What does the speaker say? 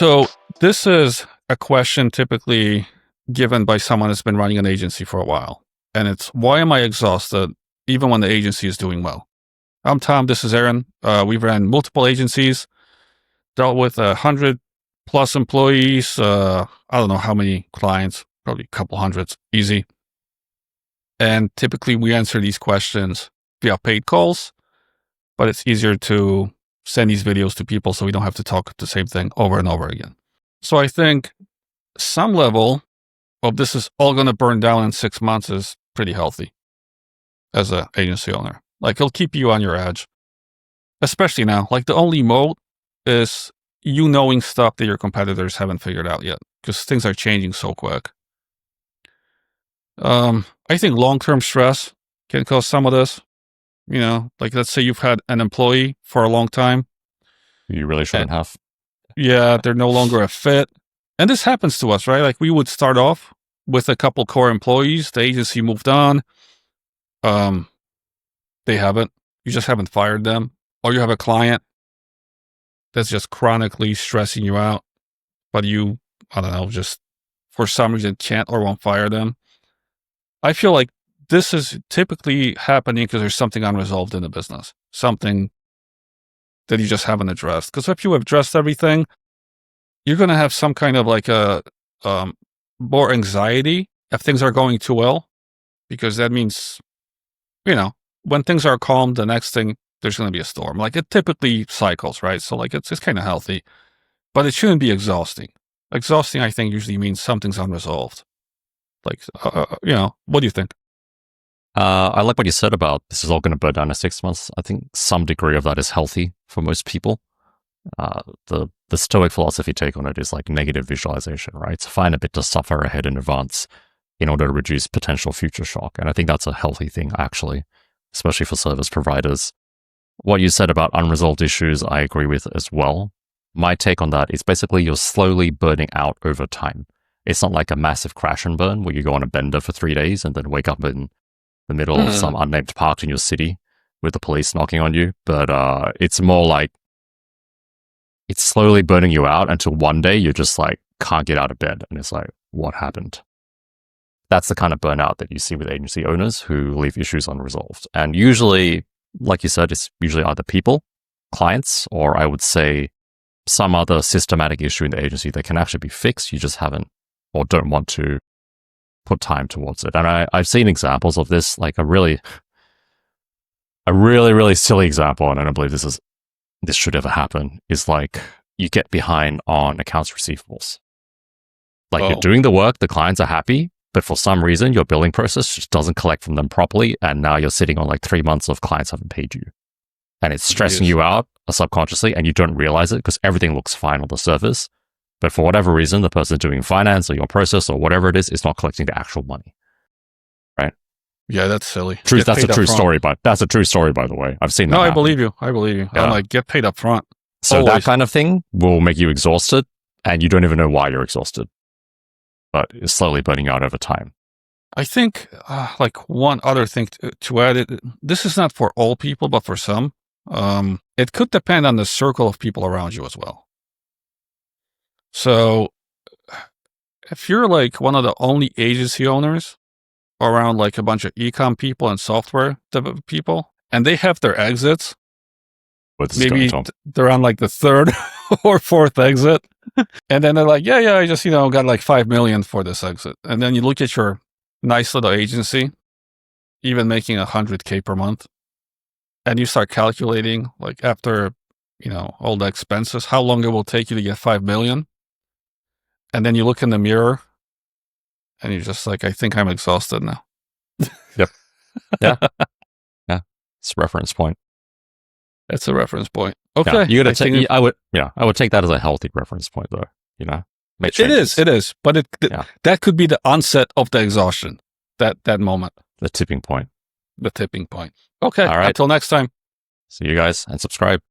So this is a question typically given by someone that's been running an agency for a while. And it's, why am I exhausted even when the agency is doing well? I'm Tom. This is Aaron. We've ran multiple agencies, dealt with 100 plus employees. I don't know how many clients, probably a couple hundreds, easy. And typically we answer these questions via paid calls, but it's easier to send these videos to people so we don't have to talk the same thing over and over again. So I think some level of this is all going to burn down in 6 months is pretty healthy as an agency owner. Like, it'll keep you on your edge, especially now. Like, the only moat is you knowing stuff that your competitors haven't figured out yet, because things are changing so quick. I think long-term stress can cause some of this. You know, like, let's say you've had an employee for a long time. You really shouldn't have. Yeah, they're no longer a fit. And this happens to us, right? Like, we would start off with a couple core employees. The agency moved on. They haven't. You just haven't fired them. Or you have a client that's just chronically stressing you out, but you, I don't know, just for some reason can't or won't fire them. I feel like this is typically happening because there's something unresolved in the business, something that you just haven't addressed. Because if you have addressed everything, you're going to have some kind of like a more anxiety if things are going too well, because that means, you know, when things are calm, the next thing, there's going to be a storm. Like, it typically cycles, right? So like, it's kind of healthy, but it shouldn't be exhausting. Exhausting, I think, usually means something's unresolved. Like, you know, what do you think? I like what you said about this is all going to burn down in 6 months. I think some degree of that is healthy for most people. The Stoic philosophy take on it is like negative visualization, right? To find a bit to suffer ahead in advance in order to reduce potential future shock. And I think that's a healthy thing, actually, especially for service providers. What you said about unresolved issues, I agree with as well. My take on that is basically you're slowly burning out over time. It's not like a massive crash and burn where you go on a bender for 3 days and then wake up in the middle of some unnamed park in your city with the police knocking on you. But it's more like it's slowly burning you out until one day you're just like, can't get out of bed. And it's like, what happened? That's the kind of burnout that you see with agency owners who leave issues unresolved. And usually, like you said, it's usually either people, clients, or I would say some other systematic issue in the agency that can actually be fixed. You just haven't or don't want to put time towards it. And I've seen examples of this, like a really silly example, and I don't believe this should ever happen, is like you get behind on accounts receivables. Like you're doing the work, the clients are happy, but for some reason your billing process just doesn't collect from them properly, and now you're sitting on like 3 months of clients haven't paid you. And it's stressing you out subconsciously, and you don't realize it because everything looks fine on the surface. But for whatever reason, the person doing finance or your process or whatever it is not collecting the actual money. Right? Yeah, that's silly. That's a true story, but that's a true story, by the way. I've seen that. No, happen. I believe you. Yeah. I'm like, get paid up front. So always. That kind of thing will make you exhausted, and you don't even know why you're exhausted. But it's slowly burning out over time. I think, like, one other thing to add, this is not for all people, but for some. It could depend on the circle of people around you as well. So if you're like one of the only agency owners around like a bunch of e-com people and software people, and they have their exits, maybe they're on like the third or fourth exit, and then they're like, yeah, I just, got like 5 million for this exit. And then you look at your nice little agency, even making 100K per month, and you start calculating, like, after, all the expenses, how long it will take you to get 5 million. And then you look in the mirror and you're just like, I think I'm exhausted now. Yep. Yeah. Yeah. It's a reference point. It's a reference point. Okay. Yeah, you gotta take, I would take that as a healthy reference point though, Make changes. It is. But that could be the onset of the exhaustion. That moment. The tipping point. The tipping point. Okay. All right. Until next time. See you guys and subscribe.